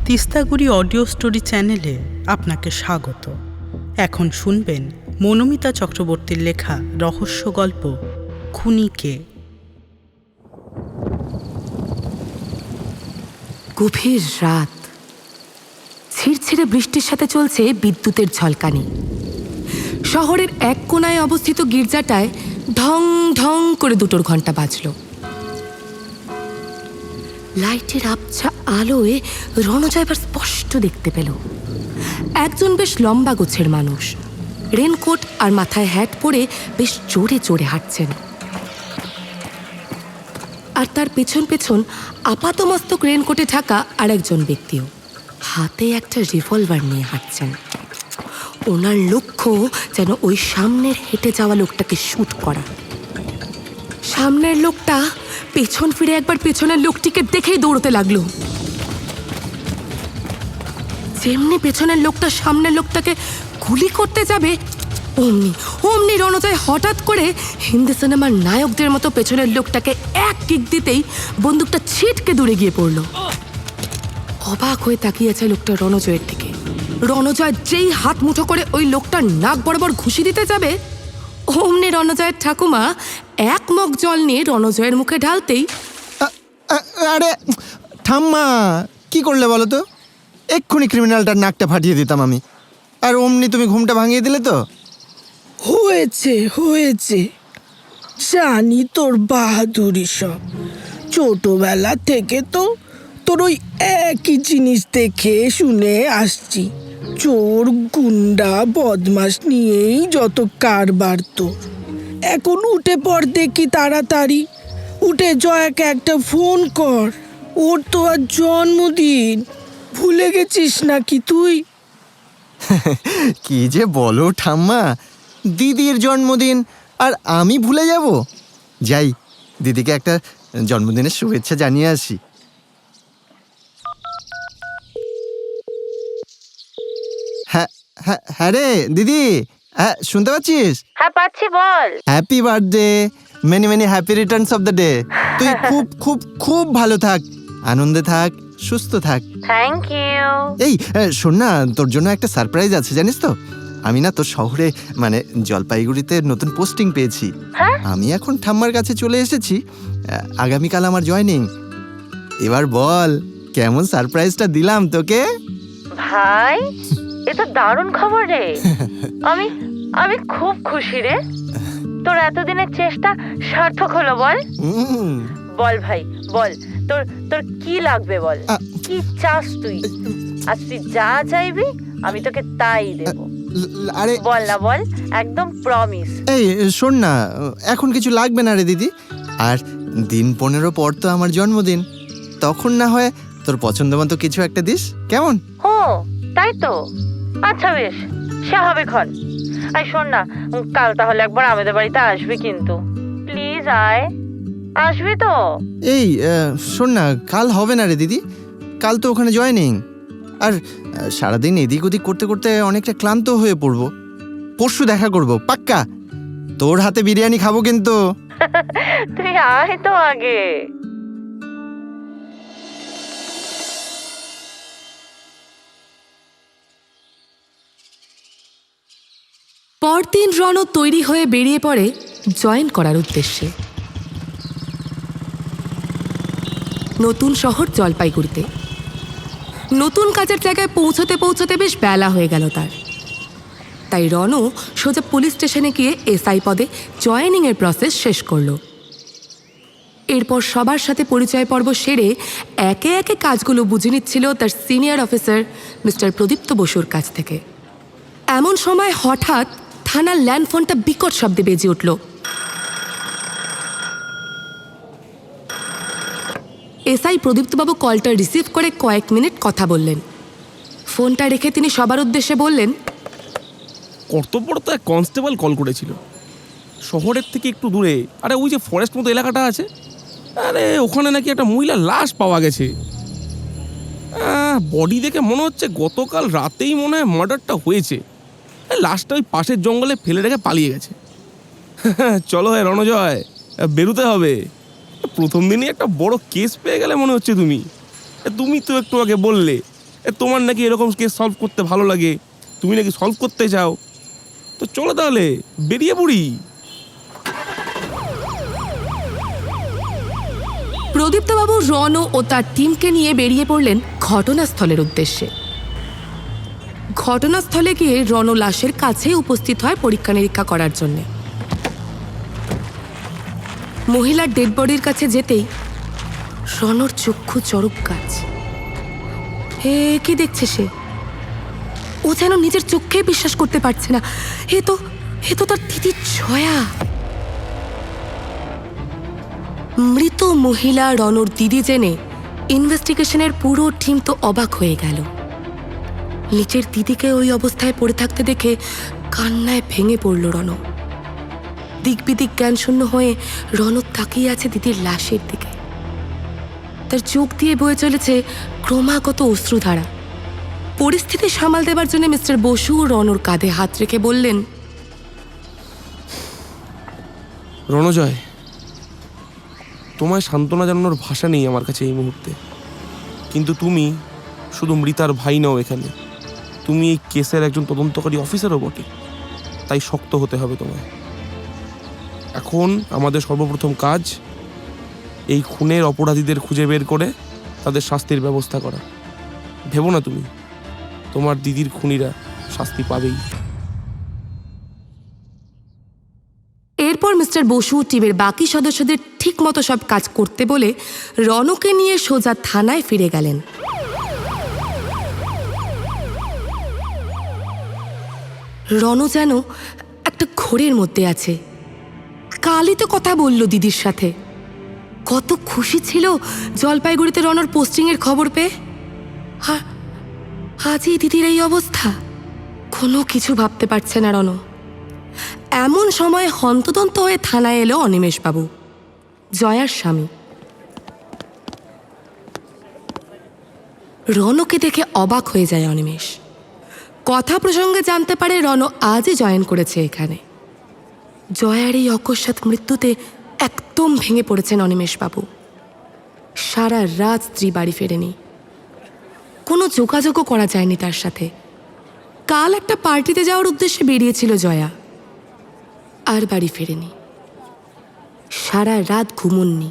তিস্তাগুড়ি audio story চ্যানেলে আপনাকে স্বাগত। এখন শুনবেন মনোমিতা চক্রবর্তীর লেখা রহস্য গল্প খুনি কে। গভীর রাত, ছিড়ছিড়ে বৃষ্টির সাথে চলছে বিদ্যুতের ঝলকানি। শহরের এক কোনায় অবস্থিত গির্জাটায় ঢং ঢং করে 2টোর ঘন্টা বাজল। লাইটের আবছা আলোয় রণজয় এবার স্পষ্ট দেখতে পেল একজন বেশ লম্বা গোছের মানুষ রেনকোট আর মাথায় হ্যাট পরে বেশ জোরে জোরে হাঁটছেন, আর তার পেছন পেছন আপাতমস্তক রেনকোটে ঢাকা আর একজন ব্যক্তিও হাতে একটা রিভলভার নিয়ে হাঁটছেন। ওনার লক্ষ্য যেন ওই সামনের হেঁটে যাওয়া লোকটাকে শুট করা। সামনের লোকটা পেছন ফিরে একবার পেছনের লোকটিকে দেখেই দৌড়তে লাগলো। যেমনি পেছনের লোকটা সামনের লোকটাকে গুলি করতে যাবে অমনি রণজয় হঠাৎ করে হিন্দি সিনেমার নায়কদের মতো পেছনের লোকটাকে এক কিক দিতেই বন্দুকটা ছিটকে দূরে গিয়ে পড়ল। অবাক হয়ে তাকিয়েছে লোকটা রণজয়ের দিকে। রণজয় যেই হাত মুঠো করে ওই লোকটার নাক বরাবর ঘুষি দিতে যাবে অমনি রণজয়ের ঠাকুমা এক মগ জল নিয়ে রণজয়ের মুখে ঢালতেই, আরে ঠাম্মা, কি করলে বলো তো? এক্ষুনি ক্রিমিনালটার নাকটা ফাটিয়ে দিতাম আমি, আর অমনি তুমি ঘুমটা ভাঙিয়ে দিলে তো। হয়েছে জানি তোর বাহাদুরি সব। ছোটবেলা থেকে তো তোর ওই একই জিনিস দেখে শুনে আসছি। চোর গুন্ডা বদমাশ নিয়েই যত কারবার তোর। এখন উঠে পড় দেখি তাড়াতাড়ি, উঠে জয়াকে একটা ফোন কর। ওর তো আর জন্মদিন, ভুলে গেছিস নাকি তুই? কি যে বলো ঠাম্মা, দিদির জন্মদিন আর আমি ভুলে যাব? যাই, দিদিকে একটা জন্মদিনের শুভেচ্ছা জানিয়ে আসি। হ্যাঁ রে দিদি, হ্যাঁ শুনতে পাচ্ছিস? হ্যাঁ পাচ্ছি, বল। Happy birthday, many many happy returns of the day. তুই খুব খুব খুব ভালো থাক, আনন্দে থাক, সুস্থ থাক। Thank you. এই শোন না, তোর জন্য একটা সারপ্রাইজ আছে, জানিস তো? আমি না তোর শহরে মানে জলপাইগুড়িতে নতুন পোস্টিং পেয়েছি। আমি এখন ঠাম্মার কাছে চলে এসেছি। আগামীকাল আমার জয়েনিং। এবার বল কেমন সারপ্রাইজটা দিলাম তোকে? ভাই, এ তো দারুণ খবর রে। আমি আমি খুব খুশি রে। তোর এতদিনের চেষ্টা সার্থক হলো, বল। বল ভাই বল, তোর তোর কি লাগবে বল, কি চাস তুই? আজ তুই যা চাইবি আমি তোকে তাই দেব। আরে বল না, বল, একদম প্রমিস। এই শোন না, এখন কিছু লাগবে না রে দিদি। আর দিন 15 পর তো আমার জন্মদিন, তখন না হয় তোর পছন্দ মতো কিছু একটা দিস, কেমন? ও তাই তো, আচ্ছা বেশ, সে হবে ক্ষণ। আই শোন না, কাল তাহলে একবার আমাদের বাড়িতে আসবি কিন্তু, প্লিজ আয়, আসবি তো? এই শোন না, কাল হবে না রে দিদি, কাল তো ওখানে জয়েনিং। আর সারাদিন এদিক ওদিক করতে করতে অনেকটা ক্লান্ত হয়ে পড়বো। পরশু দেখা করব পাক্কা, তোর হাতে বিরিয়ানি খাবো কিন্তু। তুই আয় তো আগে। পরদিন রণ তৈরি হয়ে বেরিয়ে পড়ে জয়েন করার উদ্দেশ্যে। নতুন শহর জলপাইগুড়িতে নতুন কাজের জায়গায় পৌঁছতে পৌঁছতে বেশ বেলা হয়ে গেল তার। তাই রণ সোজা পুলিশ স্টেশনে গিয়ে এসআই পদে জয়েনিংয়ের প্রসেস শেষ করল। এরপর সবার সাথে পরিচয় পর্ব সেরে একে একে কাজগুলো বুঝে নিচ্ছিল তার সিনিয়র অফিসার মিস্টার প্রদীপ্ত বসুর কাছ থেকে। এমন সময় হঠাৎ থানার ল্যান্ডফোনটা বিকট শব্দে বেজে উঠল। এসআই প্রদীপ্তবাবু কলটা রিসিভ করে কয়েক মিনিট কথা বললেন। ফোনটা রেখে তিনি সবার উদ্দেশ্যে বললেন, কর্তব্যরত এক কনস্টেবল কল করেছিল শহরের থেকে একটু দূরে। আরে ওই যে ফরেস্ট মতো এলাকাটা আছে, আরে ওখানে নাকি একটা মহিলার লাশ পাওয়া গেছে। বডি দেখে মনে হচ্ছে গতকাল রাতেই মনে হয় মার্ডারটা হয়েছে। লাশটা ওই পাশের জঙ্গলে ফেলে রেখে পালিয়ে গেছে। চলো হ্যাঁ রণজয়, বেরোতে হবে। প্রথম দিনই একটা বড় কেস পেয়ে গেলে মনে হচ্ছে তুমি। তুমি তো একটু আগে বললে তোমার নাকি এরকম কেস সলভ করতে ভালো লাগে, তুমি নাকি সলভ করতে চাও, তো চলো তাহলে বেরিয়ে পড়ি। প্রদীপ্তবাবু রণ ও তার টিমকে নিয়ে বেরিয়ে পড়লেন ঘটনাস্থলের উদ্দেশ্যে। ঘটনাস্থলে গিয়ে রণ লাশের কাছে উপস্থিত হয় পরীক্ষা নিরীক্ষা করার জন্য। মহিলার ডেড বডির কাছে যেতেই রণর চক্ষু চড়ক গাছ। কি দেখছে সে? ও যেন নিজের চোখে বিশ্বাস করতে পারছে না। এ তো তার দিদি জয়া। মৃত মহিলা রণর দিদি জেনে ইনভেস্টিগেশনের পুরো টিম তো অবাক হয়ে গেল। নিজের দিদিকে ওই অবস্থায় পড়ে থাকতে দেখে কান্নায় ভেঙে পড়ল রণ। দিকবিদিক জ্ঞান শূন্য হয়ে রণ তাকিয়ে আছে দিদির লাশের দিকে। তার চোখ দিয়ে বয়ে চলেছে ক্রমাগত অশ্রুধারা। পরিস্থিতি সামাল দেবার জন্য মিস্টার বসু রণর কাঁধে হাত রেখে বললেন, রণজয়, তোমায় সান্ত্বনা জানানোর ভাষা নেই আমার কাছে এই মুহূর্তে, কিন্তু তুমি শুধু মৃতার ভাই নও, এখানে তুমি এই কেসের একজন তদন্তকারী অফিসারও বটে, তাই শক্ত হতে হবে তোমায়। এখন আমাদের সর্বপ্রথম কাজ এই খুনের অপরাধীদের খুঁজে বের করে তাদের শাস্তির ব্যবস্থা করা। ভেবো না তুমি, তোমার দিদির খুনিরা শাস্তি পাবেই। এরপর মিস্টার বসু টিমের বাকি সদস্যদের ঠিক মতো সব কাজ করতে বলে রণকে নিয়ে সোজা থানায় ফিরে গেলেন। রণ যেন একটা ঘোরের মধ্যে আছে। কালই তো কথা বলল দিদির সাথে, কত খুশি ছিল জলপাইগুড়িতে রণর পোস্টিংয়ের খবর পেয়ে। আজই দিদির এই অবস্থা, কোনো কিছু ভাবতে পারছে না রণ। এমন সময় হন্তদন্ত হয়ে থানায় এলো অনিমেষবাবু, জয়ার স্বামী। রণকে দেখে অবাক হয়ে যায় অনিমেষ। কথা প্রসঙ্গে জানতে পারে রণ আজই জয়েন করেছে এখানে। জয়ার এই অকস্মাৎ মৃত্যুতে একদম ভেঙে পড়েছেন অনিমেষবাবু। সারা রাত স্ত্রী বাড়ি ফেরেনি, কোনো যোগাযোগও করা যায়নি তার সাথে। কাল একটা পার্টিতে যাওয়ার উদ্দেশ্যে বেরিয়েছিল জয়া, আর বাড়ি ফেরেনি। সারা রাত ঘুমননি,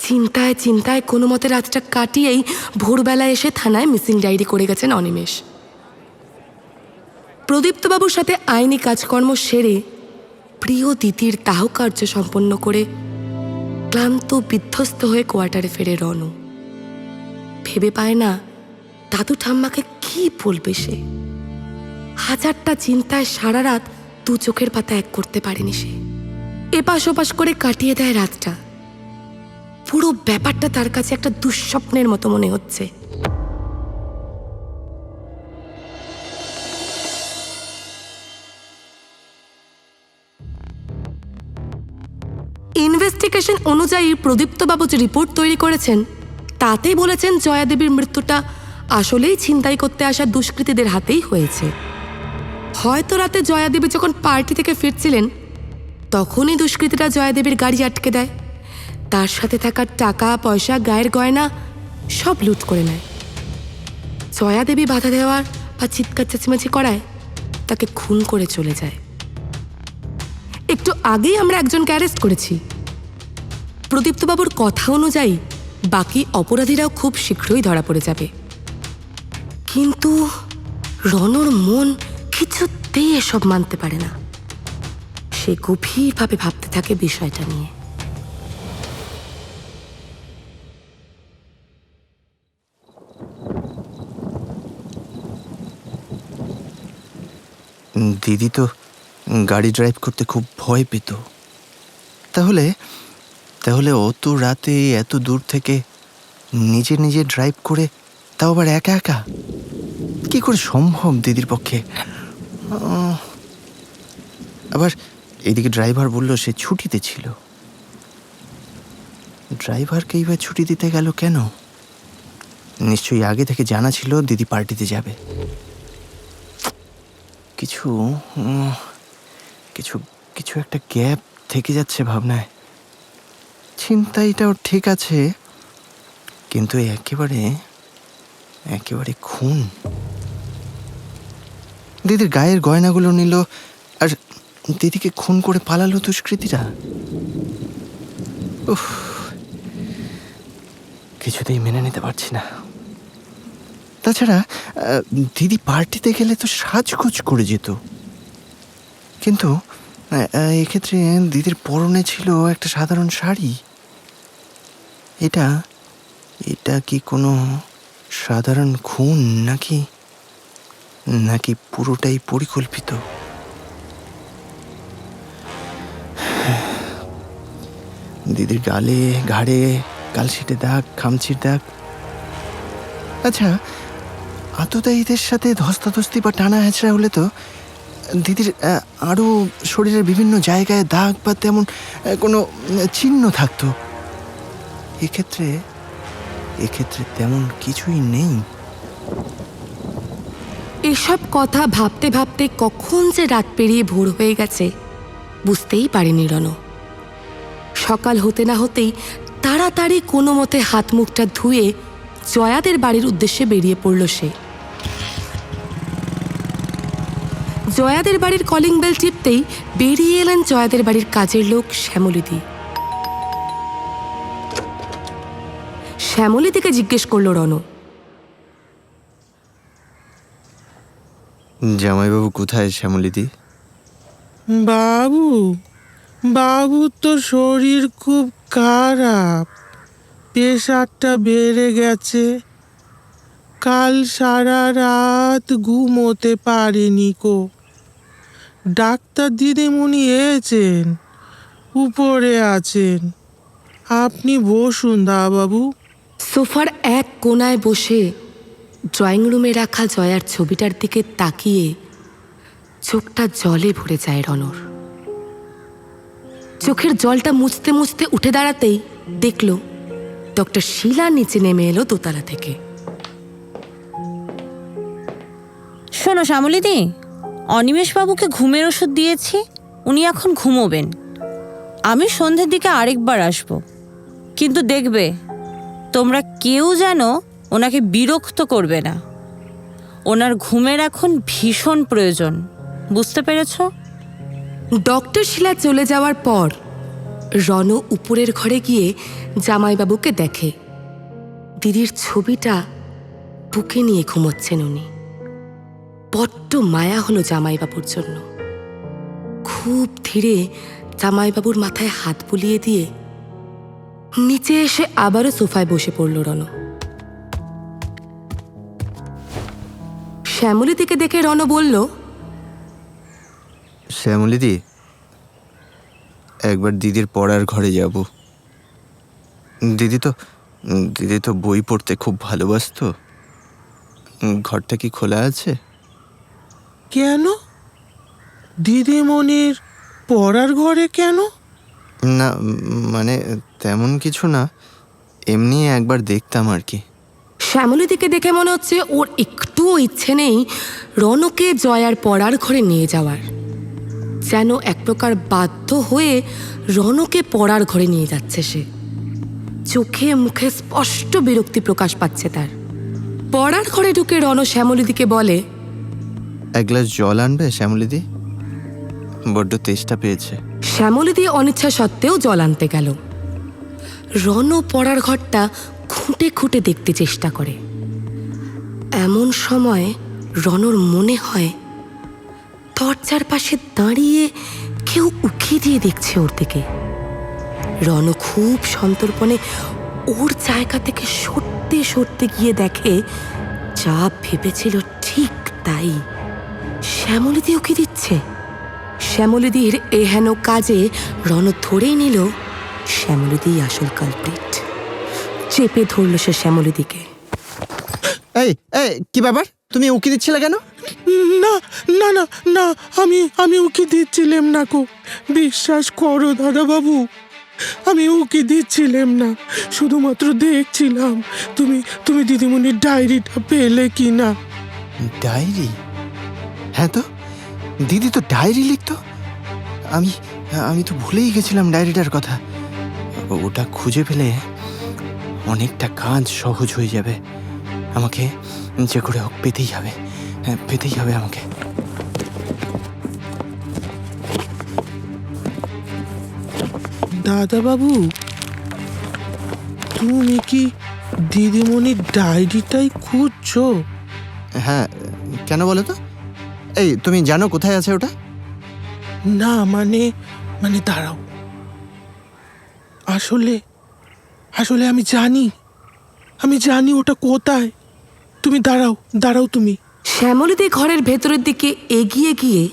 চিন্তায় চিন্তায় কোনো মতে রাতটা কাটিয়েই ভোরবেলা এসে থানায় মিসিং ডায়েরি করে গেছেন অনিমেষ। প্রদীপ্তবাবুর সাথে আইনি কাজকর্ম সেরে প্রিয় দিদির দাহ কার্য সম্পন্ন করে ক্লান্ত বিধ্বস্ত হয়ে কোয়ার্টারে ফেরে রণ। ভেবে পায় না দাদু ঠাম্মাকে কি বলবে সে। হাজারটা চিন্তায় সারা রাত দু চোখের পাতা এক করতে পারেনি সে। এপাশ ওপাশ করে কাটিয়ে দেয় রাতটা। পুরো ব্যাপারটা তার কাছে একটা দুঃস্বপ্নের মতো মনে হচ্ছে। ইনভেস্টিগেশন অনুযায়ী প্রদীপ্তবাবু যে রিপোর্ট তৈরি করেছেন তাতে বলেছেন জয়াদেবীর মৃত্যুটা আসলেই ছিনতাই করতে আসা দুষ্কৃতীদের হাতেই হয়েছে। হয়তো রাতে জয়াদেবী যখন পার্টি থেকে ফিরছিলেন তখনই দুষ্কৃতীরা জয়াদেবীর গাড়ি আটকে দেয়, তার সাথে থাকা টাকা পয়সা গায়ের গয়না সব লুট করে নেয়। জয়াদেবী বাধা দেওয়ার বা চিৎকার চেঁচামেচি করায় তাকে খুন করে চলে যায়। একটু আগেই আমরা একজনকে অ্যারেস্ট করেছি। প্রদীপ্তবাবুর কথা অনুযায়ী বাকি অপরাধীরাও খুব শীঘ্রই ধরা পড়ে যাবে। কিন্তু রণর মন কিছুতেই এসব মানতে পারে না। সে গভীরভাবে ভাবতে থাকে বিষয়টা নিয়ে। দিদি তো গাড়ি ড্রাইভ করতে খুব ভয় পেত। তাহলে তাহলে অত রাতে এত দূর থেকে নিজে নিজে ড্রাইভ করে, তাও আবার একা একা, কি করে সম্ভব দিদির পক্ষে? আবার এদিকে ড্রাইভার বলল সে ছুটিতে ছিল। ড্রাইভারকেই বা ছুটি দিতে গেল কেন? নিশ্চয়ই আগে থেকে জানা ছিল দিদি পার্টিতে যাবে। কিছু কিছু কিছু একটা গ্যাপ থেকে যাচ্ছে ভাবনায়। চিন্তাইটাও ঠিক আছে, কিন্তু একেবারে খুন। দিদির গায়ের গয়নাগুলো নিল আর দিদিকে খুন করে পালালো দুষ্কৃতীরা। উফ, কিছুতেই মেনে নিতে পারছি না। তাছাড়া দিদি পার্টিতে গেলে তো সাজগোজ করে যেত, কিন্তু এক্ষেত্রে দিদির পরনে ছিল একটা সাধারণ শাড়ি। এটা এটা কি কোনো সাধারণ খুন নাকি নাকি পুরোটাই পরিকল্পিত? দিদির গালে ঘাড়ে কালশিটে দাগ, খামচির দাগ। আচ্ছা, আততায়ীদের সাথে ধস্তাধস্তি বা টানা হেঁচড়া হলে তো দিদির আরও শরীরের বিভিন্ন জায়গায় দাগ বা তেমন কোনো চিহ্ন থাকতো। এক্ষেত্রে তেমন কিছুই নেই। এসব কথা ভাবতে ভাবতে কখন যে রাত পেরিয়ে ভোর হয়ে গেছে বুঝতেই পারেনি রণ। সকাল হতে না হতেই তাড়াতাড়ি কোনো মতে হাত মুখটা ধুয়ে জয়াদের বাড়ির উদ্দেশ্যে বেরিয়ে পড়ল সে। জয়াদের বাড়ির কলিং বেল টিপতেই বেরিয়ে এলেন জয়াদের বাড়ির কাজের লোক শ্যামলীদি। শ্যামলীদিকে জিজ্ঞেস করল রণ, জামাইবাবু কোথায় শ্যামলীদি? বাবু তো শরীর খুব খারাপ, প্রেশারটা বেড়ে গেছে, কাল সারা রাত ঘুমোতে পারেনি কো। ডাক্তার দিদিমণি এসেছেন, উপরে আছেন, আপনি বসুন বাবু। সোফার এক কোনায় বসে ড্রয়িং রুমে রাখা জয়ার ছবিটার দিকে তাকিয়ে চোখটা জলে ভরে যায় রণর। চোখের জলটা মুছতে মুছতে উঠে দাঁড়াতেই দেখল ডক্টর শীলা নিচে নেমে এলো দোতলা থেকে। শোনো শ্যামলীদি, অনিমেষবাবুকে ঘুমের ওষুধ দিয়েছি, উনি এখন ঘুমোবেন। আমি সন্ধ্যের দিকে আরেকবার আসব, কিন্তু দেখবে তোমরা কেউ যেন ওনাকে বিরক্ত করবে না। ওনার ঘুমের এখন ভীষণ প্রয়োজন, বুঝতে পেরেছ? ডক্টর শীলা চলে যাওয়ার পর রণ উপরের ঘরে গিয়ে জামাইবাবুকে দেখে দিদির ছবিটা বুকে নিয়ে ঘুমোচ্ছেন উনি। বড্ড মায়া হলো জামাইবাবুর জন্য। খুব ধীরে জামাইবাবুর মাথায় হাত বুলিয়ে দিয়ে নিচে এসে আবারও সোফায় বসে পড়ল রণ। শ্যামলীদিকে দেখে রণ বলল, শ্যামলীদি, একবার দিদির পড়ার ঘরে যাব। দিদি তো বই পড়তে খুব ভালোবাসতো। ঘরটা কি খোলা আছে? কেন? দিদিমণির পড়ার ঘরে কেন? না, মানে তেমন কিছু না, এমনি একবার দেখতাম আর কি। শ্যামলীদিকে দেখে মনে হচ্ছে ওর একটুও ইচ্ছে নেই রণকে জয়ার পড়ার ঘরে নিয়ে যাওয়ার। যেন এক প্রকার বাধ্য হয়ে রণকে পড়ার ঘরে নিয়ে যাচ্ছে সে। চোখে মুখে স্পষ্ট বিরক্তি প্রকাশ পাচ্ছে তার। পড়ার ঘরে ঢুকে রণ শ্যামলীদিকে বলে, এক গ্লাস জল আনবে শ্যামলীদি? বড্ড তেষ্টা পেয়েছে। শ্যামলীদি অনিচ্ছা সত্ত্বেও জল আনতে গেল। রণ পড়ার ঘরটা খুঁটে খুঁটে দেখতে চেষ্টা করে। এমন সময় রণর মনে হয় দরজার পাশে দাঁড়িয়ে কেউ উকি দিয়ে দেখছে ওর দিকে। রণ খুব সন্তর্পণে ওর জায়গা থেকে সরতে সরতে গিয়ে দেখে যা ভেবেছিল ঠিক তাই, শ্যামলীদি উকি দিচ্ছে। শ্যামলীদির এহেন কাজে রণ ধরেই নিল শ্যামলীদি আসল কালপ্রিট। চেপে ধরল সে শ্যামলীদিকে। এই কি ব্যাপার, তুমি উকি দিচ্ছিলে কেন? না না না না, আমি উকি দিচ্ছিলাম না কো, বিশ্বাস করো দাদাবাবু, আমি উকি দিচ্ছিলাম না, শুধুমাত্র দেখছিলাম তুমি দিদিমণির ডায়েরিটা পেলে কি না। ডায়েরি? হ্যাঁ তো, দিদি তো ডায়েরি লিখতো। আমি তো ভুলেই গেছিলাম ডায়েরিটার কথা। ওটা খুঁজে পেলে অনেকটা কাজ সহজ হয়ে যাবে। আমাকে যে করে হোক পেতেই হবে, হ্যাঁ পেতেই হবে আমাকে। দাদা বাবু, তুমি কি দিদিমণির ডায়েরিটাই খুঁজছো? হ্যাঁ, কেন বলো তো? এই তুমি জানো কোথায় আছে ওটা? না মানে মানে দাঁড়াও, আসলে আসলে আমি জানি ওটা কোথায়। তুমি দাঁড়াও তুমি। শ্যামলীদি ঘরের ভেতরের দিকে এগিয়ে গিয়ে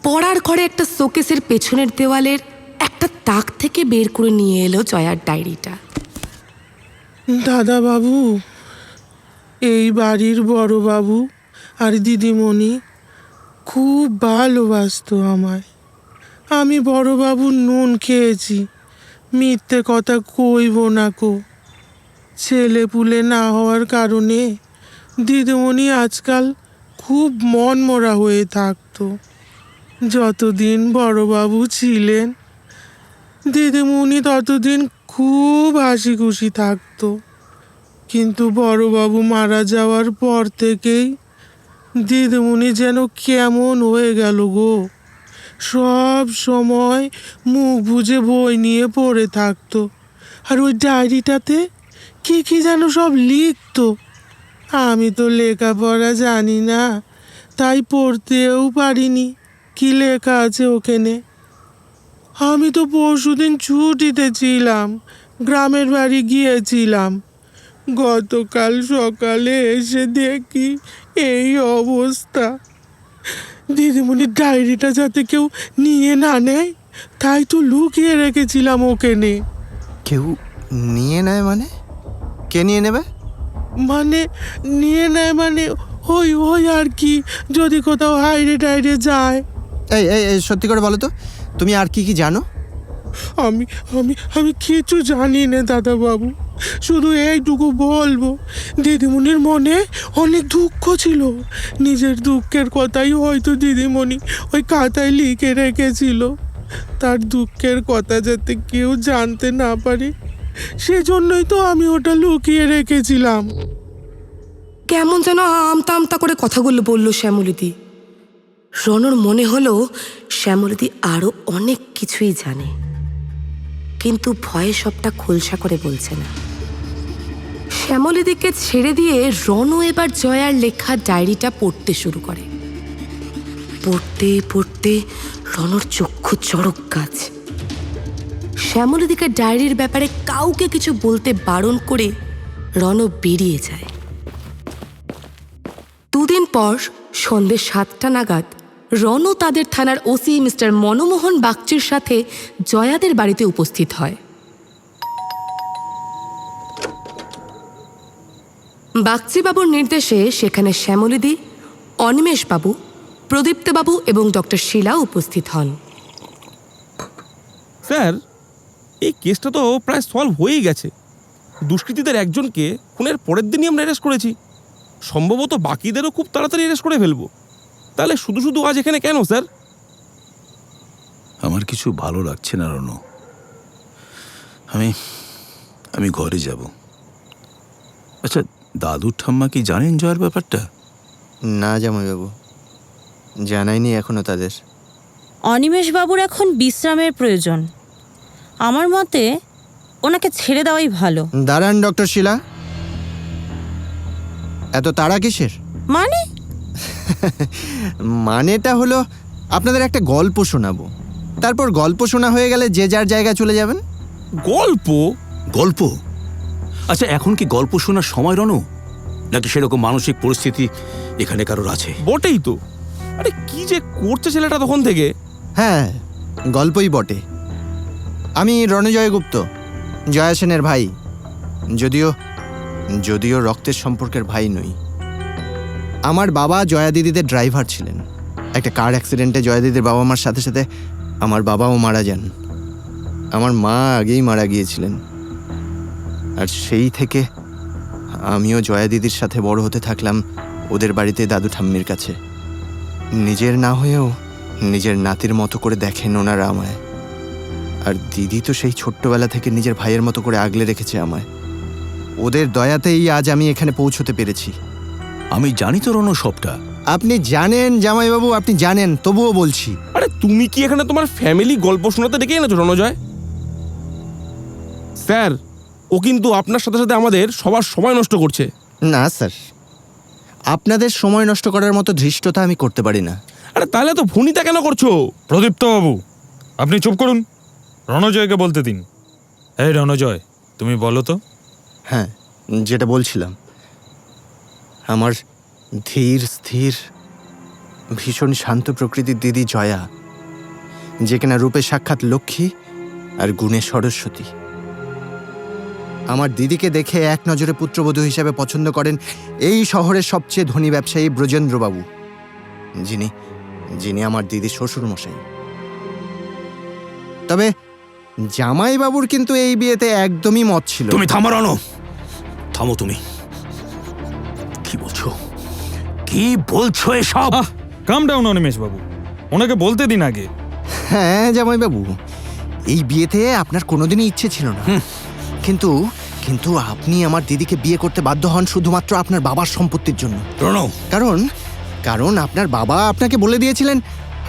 পড়ার ঘরে একটা শোকেসের পেছনের দেওয়ালের একটা তাক থেকে বের করে নিয়ে এলো জয়ার ডায়েরিটা। দাদা বাবু, এই বাড়ির বড় বাবু আর দিদিমণি খুব ভালোবাসতো আমায়। আমি বড় বাবুর নুন খেয়েছি, মিথ্যে কথা কইব না কো। ছেলে পুলে না হওয়ার কারণে দিদিমণি আজকাল খুব মনমরা হয়ে থাকতো। যতদিন বড়বাবু ছিলেন দিদিমণি ততদিন খুব হাসি খুশি থাকতো, কিন্তু বড়বাবু মারা যাওয়ার পর থেকেই দিদিমণি যেন কেমন হয়ে গেল গো। সব সময় মুখ বুজে বই নিয়ে পড়ে থাকতো, আর ওই ডায়েরিটাতে কি যেন সব লিখতো। আমি তো লেখাপড়া জানি না, তাই পড়তেও পারিনি কি লেখা আছে ওখানে। আমি তো পরশুদিন ছুটিতে ছিলাম, গ্রামের বাড়ি গিয়েছিলাম। গতকাল সকালে এসে দেখি এই অবস্থা। দিদিমণির ডায়েরিটা যাতে কেউ নিয়ে না নেয় তাই তো লুকিয়ে রেখেছিলাম ওখানে। কেউ নিয়ে নেয় মানে? কে নিয়ে নেবে? মানে নিয়ে নেয় মানে ওই আর কি, যদি কোথাও হাইরে টাইরে যায়। এই এই এই, সত্যি করে বলো তো, তুমি আর কি কি জানো? আমি আমি আমি কিছু জানি না দাদা বাবু, শুধু এইটুকু বলবো, দিদিমণির মনে অনেক দুঃখ ছিল। নিজের দুঃখের কথাই হয়তো দিদিমণি ওই খাতায় লিখে রেখেছিল। তার দুঃখের কথা যাতে কেউ জানতে না পারে সেজন্যই তো আমি ওটা লুকিয়ে রেখেছিলাম। কেমন যেন আমতা আমতা করে কথাগুলো বলল শ্যামলীদি। রনর মনে হলো শ্যামলীদি আরো অনেক কিছুই জানে, কিন্তু ভয়ে সবটা খোলসা করে বলছে না। শ্যামলীদিকে ছেড়ে দিয়ে রনও এবার জয়ার লেখা ডায়েরিটা পড়তে শুরু করে। পড়তে পড়তে রনর চক্ষু চড়ক গাছ। শ্যামলীদিকে ডায়েরির ব্যাপারে কাউকে কিছু বলতে বারণ করে রন বেরিয়ে যায়। দুদিন পর সন্ধ্যে 7টা নাগাদ রনও তাদের থানার ওসি মিস্টার মনমোহন বাগচির সাথে জয়াদের বাড়িতে উপস্থিত হয়। বাগচিবাবুর নির্দেশে সেখানে শ্যামলীদি, অনিমেষবাবু, প্রদীপ্তবাবু এবং ডক্টর শীলা উপস্থিত হন। স্যার, এই কেসটা তো প্রায় সলভ হয়েই গেছে। দুষ্কৃতীদের একজনকে খুনের পরের দিনই আমরা অ্যারেস্ট করেছি। সম্ভবত বাকিদেরও খুব তাড়াতাড়ি অ্যারেস্ট করে ফেলবো। তাহলে শুধু শুধু আজ এখানে কেন স্যার? আমার কিছু ভালো লাগছে না রনু। আমি ঘরে যাব। আচ্ছা, দাদুর ঠাম্মা কি জানেন জয়ের ব্যাপারটা? না জামাইবাবু, জানাইনি এখনো তাদের। অনিমেষবাবুর এখন বিশ্রামের প্রয়োজন। আমার মতে ওনাকে ছেড়ে দেওয়াই ভালো। দাঁড়ান ডক্টর শীলা, এত তাড়া কিসের? মানে মানেটা হলো আপনাদের একটা গল্প শোনাবো, তারপর গল্প শোনা হয়ে গেলে যে যার জায়গায় চলে যাবেন। গল্প? গল্প? আচ্ছা, এখন কি গল্প শোনার সময় রনু? নাকি সেরকম মানসিক পরিস্থিতি এখানে কারোর আছে? বটেই তো। আরে কি যে করছে ছেলেটা তখন থেকে। হ্যাঁ, গল্পই বটে। আমি রণজয় গুপ্ত, জয়া সেনের ভাই। যদিও রক্তের সম্পর্কের ভাই নই। আমার বাবা জয়া দিদিদের ড্রাইভার ছিলেন। একটা কার অ্যাক্সিডেন্টে জয়া দিদির বাবা মার সাথে সাথে আমার বাবাও মারা যান। আমার মা আগেই মারা গিয়েছিলেন, আর সেই থেকে আমিও জয়া দিদির সাথে বড় হতে থাকলাম ওদের বাড়িতে দাদু ঠাম্মির কাছে। নিজের না হয়েও নিজের নাতির মতো করে দেখেন ওনারা আমায়। আর দিদি তো সেই ছোট্টবেলা থেকে নিজের ভাইয়ের মতো করে আগলে রেখেছে আমায়। ওদের দয়াতেই আজ আমি এখানে পৌঁছতে পেরেছি। আমি জানি তো রনো সবটা। আপনি জানেন জামাইবাবু, আপনি জানেন, তবুও বলছি। আরে তুমি কি এখানে তোমার ফ্যামিলি গল্প শোনাতে ডেকে এনেছো রণজয়? স্যার, ও কিন্তু আপনার সাথে সাথে আমাদের সবার সময় নষ্ট করছে। না স্যার, আপনাদের সময় নষ্ট করার মতো ধৃষ্টতা আমি করতে পারি না। আরে তাহলে তো ফোনিতা কেন করছো? প্রদীপ্ত বাবু, আপনি চুপ করুন, রণজয়কে বলতে দিন। এই রণজয়, তুমি বলো তো। হ্যাঁ, যেটা বলছিলাম, আমার ধীর স্থির ভীষণ শান্ত প্রকৃতির দিদি জয়া, যে কিনা রূপে সাক্ষাৎ লক্ষ্মী আর গুণে সরস্বতী, আমার দিদিকে দেখে এক নজরে পুত্রবধূ হিসেবে পছন্দ করেন এই শহরের সবচেয়ে ধনী ব্যবসায়ী ব্রজেন্দ্রবাবু, যিনি যিনি আমার দিদির শ্বশুরমশাই। তবে জামাইবাবুর কিন্তু এই বিয়েতে একদমই মত ছিল। তুমি থামো রনো, থামো তুমি। কি বলছো, কি বলছো এসব? কাম ডাউন অনিমেষ বাবু, ওনাকে বলতে দিন আগে। হ্যাঁ জামাইবাবু, এই বিয়েতে আপনার কোনোদিনই ইচ্ছে ছিল না, কিন্তু কিন্তু আপনি আমার দিদিকে বিয়ে করতে বাধ্য হন শুধুমাত্র আপনার বাবার সম্পত্তির জন্য। রনো, কারণ কারণ আপনার বাবা আপনাকে বলে দিয়েছিলেন,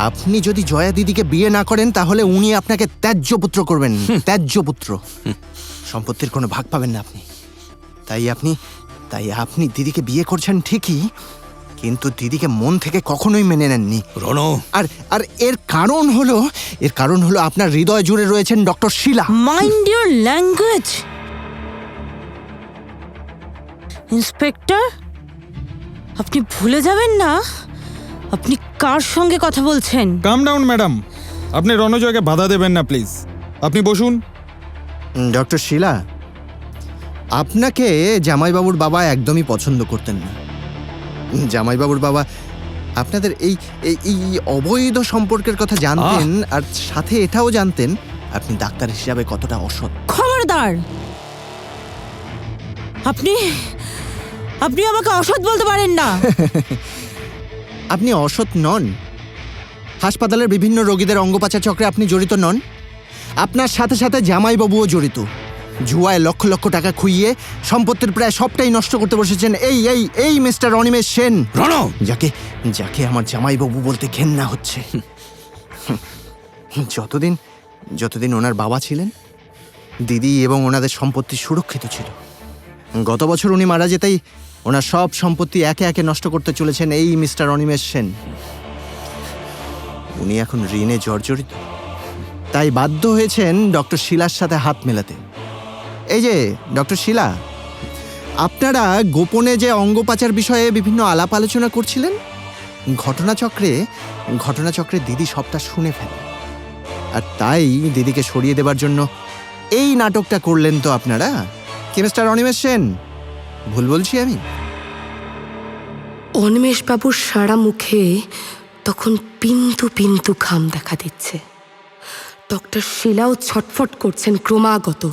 আপনি যদি জয়া দিদিকে বিয়ে না করেন তাহলে উনি আপনাকে ত্যায্য পুত্র করবেন। ত্যায্য পুত্র, সম্পত্তির কোনো ভাগ পাবেন না আপনি। তাই আপনি দিদিকে বিয়ে করছেন ঠিকই, কিন্তু দিদিকে মন থেকে কখনোই মেনে নেননি রনো। আর আর এর কারণ হলো আপনার হৃদয় জুড়ে রয়েছেন doctor Shila. Mind your language inspector. আপনি ভুলে যাবেন না আপনি কার সঙ্গে কথা বলছেন। কাম ডাউন ম্যাডাম, আপনি রণজয়কে বাধা দেবেন না প্লিজ। আপনি বসুন। ডক্টর শিলা, আপনাকে জামাইবাবুর বাবা একদমই পছন্দ করতেন না। জামাইবাবুর বাবা আপনাদের এই এই এই অবৈধ সম্পর্কের কথা জানতেন, আর সাথে এটাও জানতেন আপনি ডাক্তার হিসাবে কতটা অসৎ। খবরদার, আপনি আপনি আমাকে অসৎ বলতে পারেন না। আপনি অসৎ নন, হাসপাতালের বিভিন্ন রোগীদের অঙ্গপাচার চক্রে আপনি জড়িত নন, আপনার সাথে সাথে জামাইবাবুও জড়িত। জুয়ায় লক্ষ লক্ষ টাকা খুইয়ে সম্পত্তির প্রায় সবটাই নষ্ট করতে বসেছেন এই এই এই মিস্টার অনিমেষ সেন, রনো, যাকে যাকে আমার জামাইবাবু বলতে ঘেন্না হচ্ছে। যতদিন ওনার বাবা ছিলেন, দিদি এবং ওনাদের সম্পত্তি সুরক্ষিত ছিল। গত বছর উনি মারা যেতেই ওনার সব সম্পত্তি একে একে নষ্ট করতে চলেছেন এই মিস্টার অনিমেষ সেন। উনি এখন ঋণে জর্জরিত, তাই বাধ্য হয়েছেন ডক্টর শিলার সাথে হাত মেলাতে। এই যে ডক্টর শিলা, আপনারা গোপনে যে অঙ্গপাচার বিষয়ে বিভিন্ন আলাপ আলোচনা করছিলেন, ঘটনাচক্রে দিদি সবটা শুনে ফেলে, আর তাই দিদিকে সরিয়ে দেবার জন্য এই নাটকটা করলেন তো আপনারা। কি মিস্টার অনিমেষ সেন, ভুল বলছি আমি? অনিমেষ বাবুর সারা মুখে তখন পিন্তু পিন্তু ঘাম দেখা দিচ্ছে। ডক্টর শিলাও ছটফট করছেন ক্রমাগত।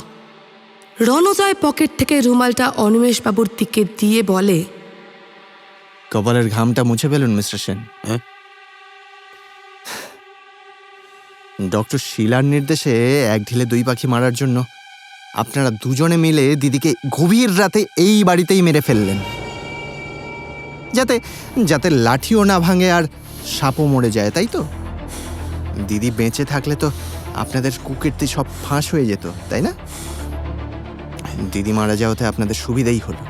রণজয় পকেট থেকে রুমালটা অনিমেষ বাবুর দিকে দিয়ে বলে, কপালের ঘামটা মুছে ফেলুন মিস্টার সেন। হ্যাঁ? ডক্টর শিলার নির্দেশে এক ঢিলে দুই পাখি মারার জন্য আপনারা দুজনে মিলে দিদিকে গভীর রাতে এই বাড়িতেই মেরে ফেললেন, যাতে লাঠিও না ভাঙে আর সাপও মরে যায়, তাই তো? দিদি বেঁচে থাকলে তো আপনাদের কুকীর্তি সব ফাঁস হয়ে যেত, তাই না? দিদি মারা যাওয়াতে আপনাদের সুবিধাই হলো।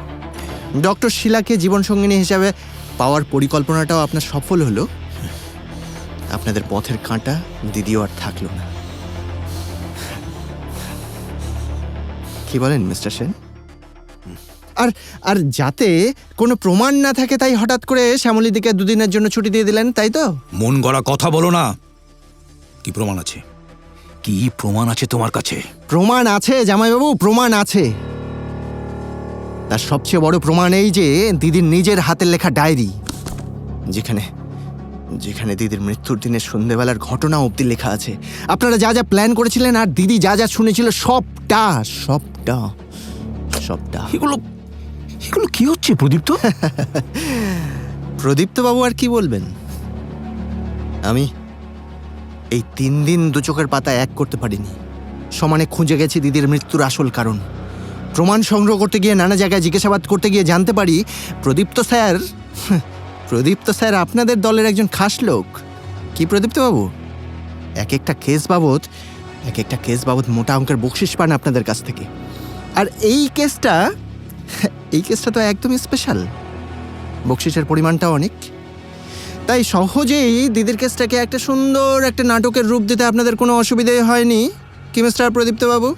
ডক্টর শিলাকে জীবনসঙ্গিনী হিসাবে পাওয়ার পরিকল্পনাটাও আপনার সফল হলো। আপনাদের পথের কাঁটা দিদিও আর থাকলো না। কি বলেন মিস্টার সেন? আর যাতে কোনো প্রমাণ না থাকে তাই হঠাৎ করে শ্যামলীদিকে দুদিনের জন্য ছুটি দিয়ে দিলেন, তাই তো? মন গড়া কথা বলো না। কি প্রমাণ আছে? কি প্রমাণ আছে তোমার কাছে? প্রমাণ আছে জামাইবাবু, প্রমাণ আছে। তার সবচেয়ে বড় প্রমাণ এই যে দিদির নিজের হাতের লেখা ডায়েরি, যেখানে দিদির মৃত্যুর দিনের সন্ধেবেলার ঘটনা অবধি লেখা আছে। আপনারা যা যা প্ল্যান করেছিলেন আর দিদি যা যা শুনেছিল সবটা। এগুলো কি হচ্ছে প্রদীপ্ত? প্রদীপ্তবাবু আর কি বলবেন? আমি এই 3 দিন দু চোখের পাতা এক করতে পারিনি। সমানে খুঁজে গেছি দিদির মৃত্যুর আসল কারণ। প্রমাণ সংগ্রহ করতে গিয়ে নানা জায়গায় জিজ্ঞাসাবাদ করতে গিয়ে জানতে পারি প্রদীপ্ত স্যার আপনাদের দলের একজন খাস লোক। কি প্রদীপ্ত বাবু, এক একটা কেস বাবদ মোটা অঙ্কের বকশিস পান আপনাদের কাছ থেকে। আর এই কেসটা তো একদমই স্পেশাল, বকশিসের পরিমাণটাও অনেক। তাই সহজেই দিদির কেসটাকে একটা সুন্দর একটা নাটকের রূপ দিতে আপনাদের কোনো অসুবিধাই হয়নি কি মিস্টার প্রদীপ্ত বাবু?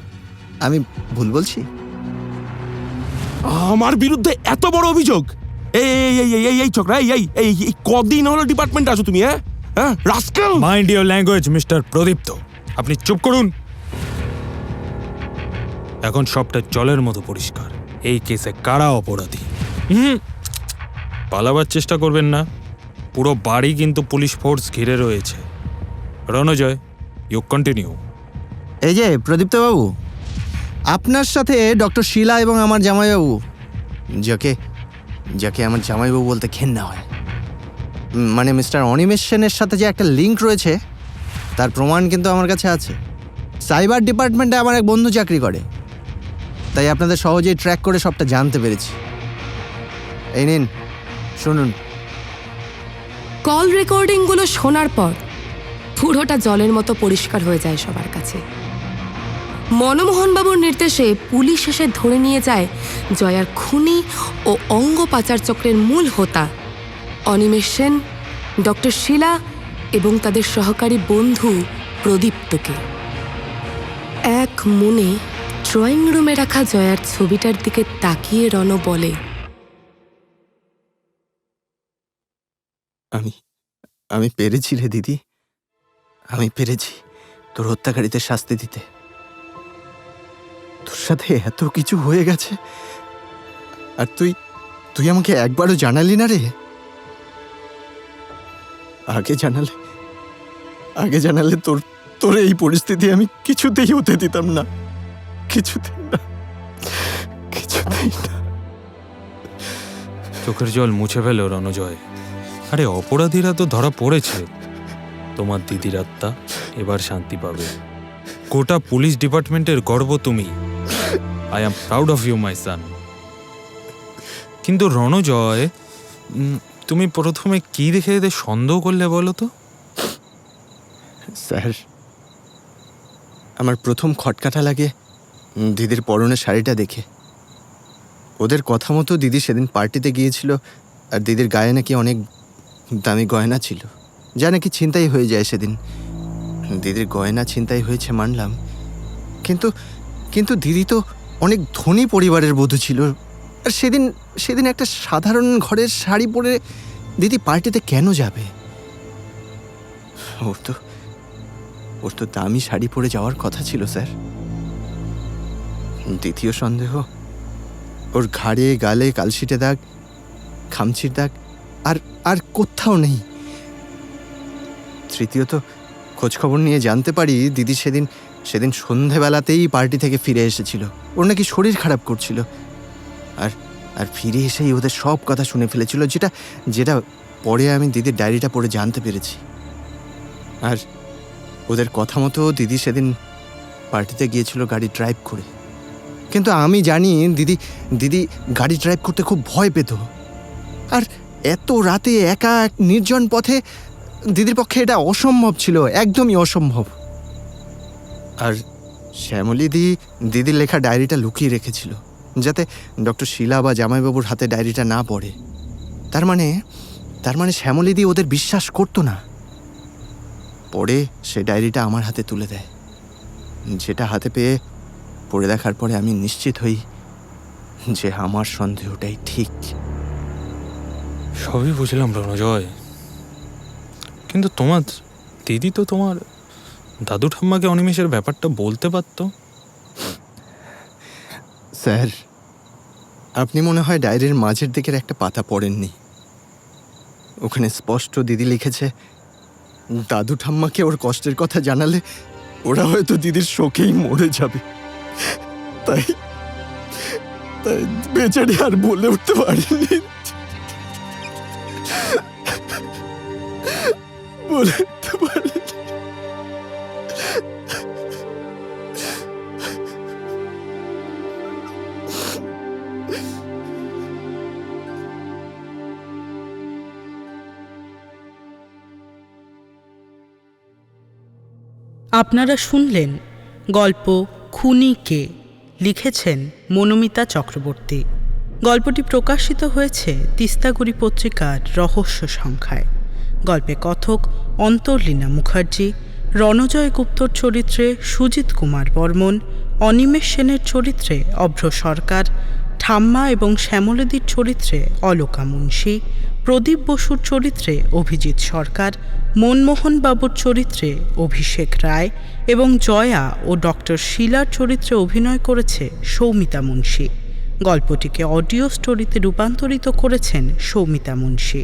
আমি ভুল বলছি? আমার বিরুদ্ধে এত বড় অভিযোগ! এই ছোকরা, এই কদিন হলো ডিপার্টমেন্ট আছো তুমি? হ্যাঁ rascal! Mind your language mister Pradipta, আপনি চুপ করুন। এখন সবটা জলের মতো পরিষ্কার, এই কেসে কারা অপরাধী। পালাবার চেষ্টা করবেন না, পুরো বাড়ি কিন্তু পুলিশ ফোর্স ঘিরে রয়েছে। Ranajoy, you continue. এই যে প্রদীপ্ত বাবু, আপনার সাথে ডক্টর শীলা এবং আমার জামাইবাবু, যাকে আমার জামাইবাবু বলতে ঘেন্না হয়, মানে মিস্টার অনিমেষ সেনের সাথে যে একটা লিঙ্ক রয়েছে তার প্রমাণ কিন্তু আমার কাছে আছে। সাইবার ডিপার্টমেন্টে আমার এক বন্ধু চাকরি করে, তাই আপনাদের সহজেই ট্র্যাক করে সবটা জানতে পেরেছি। এই নিন শুনুন। কল রেকর্ডিংগুলো শোনার পর পুরোটা জলের মতো পরিষ্কার হয়ে যায় সবার কাছে। মনমোহনবাবুর নির্দেশে পুলিশ এসে ধরে নিয়ে যায় জয়ার খুনি ও অঙ্গ পাচার চক্রের মূল হোতা অনিমেষ সেন, ডক্টর শীলা এবং তাদের সহকারী বন্ধু প্রদীপ্তকে। এক মনে ড্রয়িং রুমে রাখা জয়ার ছবিটার দিকে তাকিয়ে রণ বলে, আমি পেরেছি রে দিদি, আমি পেরেছি তোর হত্যাকারীদের শাস্তি দিতে। তোর সাথে এত কিছু হয়ে গেছে আর তুই আমাকে একবারও জানালি না রে। আগে জানালে তোর এই পরিস্থিতি আমি কিছুতেই হতে দিতাম না, কিছুতেই না। চোখের জল মুছে ফেল রণজয়। আরে অপরাধীরা তো ধরা পড়েছে, তোমার দিদির আত্মা এবার শান্তি পাবে। গোটা পুলিশ ডিপার্টমেন্টের গর্ব তুমি। I am proud of you my son. কিন্তু রণজয়, তুমি প্রথমে কি দেখে এদের সন্দেহ করলে বলো তো? স্যার, আমার প্রথম খটকাটা লাগে দিদির পরনের শাড়িটা দেখে। ওদের কথা মতো দিদি সেদিন পার্টিতে গিয়েছিল আর দিদির গায়ে নাকি অনেক দামি গয়না ছিল, যা নাকি ছিনতাই হয়ে যায় সেদিন। দিদির গয়না ছিনতাই হয়েছে মানলাম, কিন্তু দিদি তো অনেক ধনী পরিবারের বধূ ছিল। আর সেদিন একটা সাধারণ ঘরের শাড়ি পরে দিদি পার্টিতে কেন যাবে? ওর তো দামি শাড়ি পরে যাওয়ার কথা ছিল স্যার। দ্বিতীয় সন্দেহ, ওর ঘাড়ে গালে কালশিটে দাগ, খামচির দাগ আর কোথাও নেই। তৃতীয়ত, খোঁজখবর নিয়ে জানতে পারি দিদি সেদিন সন্ধেবেলাতেই পার্টি থেকে ফিরে এসেছিল। ওর নাকি শরীর খারাপ করছিল আর ফিরে এসেই ওদের সব কথা শুনে ফেলেছিল, যেটা পরে আমি দিদির ডায়েরিটা পড়ে জানতে পেরেছি। আর ওদের কথা মতো দিদি সেদিন পার্টিতে গিয়েছিল গাড়ি ড্রাইভ করে। কিন্তু আমি জানি দিদি গাড়ি ড্রাইভ করতে খুব ভয় পেত, আর এত রাতে একা নির্জন পথে দিদির পক্ষে এটা অসম্ভব ছিল, একদমই অসম্ভব। আর শ্যামলীদি দিদির লেখা ডায়েরিটা লুকিয়ে রেখেছিল, যাতে ডক্টর শীলা বা জামাইবাবুর হাতে ডায়েরিটা না পড়ে। তার মানে শ্যামলীদি ওদের বিশ্বাস করতো না। পরে সে ডায়েরিটা আমার হাতে তুলে দেয়, যেটা হাতে পেয়ে পড়ে দেখার পরে আমি নিশ্চিত হই যে আমার সন্দেহটাই ঠিক। সবই বুঝলাম রণজয়, কিন্তু তোমার দিদি তো তোমার দাদু ঠাম্মাকে অনিমেষের ব্যাপারটা বলতে পারত। স্যার, আপনি মনে হয় ডায়েরির মাঝের দিকের একটা পাতা পড়েননি। ওখানে স্পষ্ট দিদি লিখেছে, দাদু ঠাম্মাকে ওর কষ্টের কথা জানালে ওরা হয়তো দিদির শোকেই মরে যাবে। তাই বেচারি আর বলে উঠতে পারিনি। বলে উঠতে পারিনি। আপনারা শুনলেন গল্প খুনি কে, লিখেছেন মনোমিতা চক্রবর্তী। গল্পটি প্রকাশিত হয়েছে তিস্তাগুড়ি পত্রিকার রহস্য সংখ্যায়। গল্পে কথক অন্তর্লীনা মুখার্জি, রণজয় গুপ্তর চরিত্রে সুজিত কুমার বর্মন, অনিমেষ সেনের চরিত্রে অভ্র সরকার, ঠাম্মা এবং শ্যামলেদির চরিত্রে অলকা মুন্সি, প্রদীপ বসুর চরিত্রে অভিজিৎ সরকার, মনমোহন বাবুর চরিত্রে অভিষেক রায় এবং জয়া ও ডক্টর শীলার চরিত্রে অভিনয় করেছে সৌমিতা মুন্সি। গল্পটিকে অডিও স্টোরিতে রূপান্তরিত করেছেন সৌমিতা মুন্সি।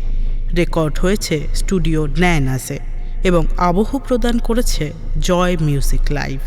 রেকর্ড হয়েছে স্টুডিও ন্যায়নাজে এবং আবহ প্রদান করেছে জয় মিউজিক লাইভ।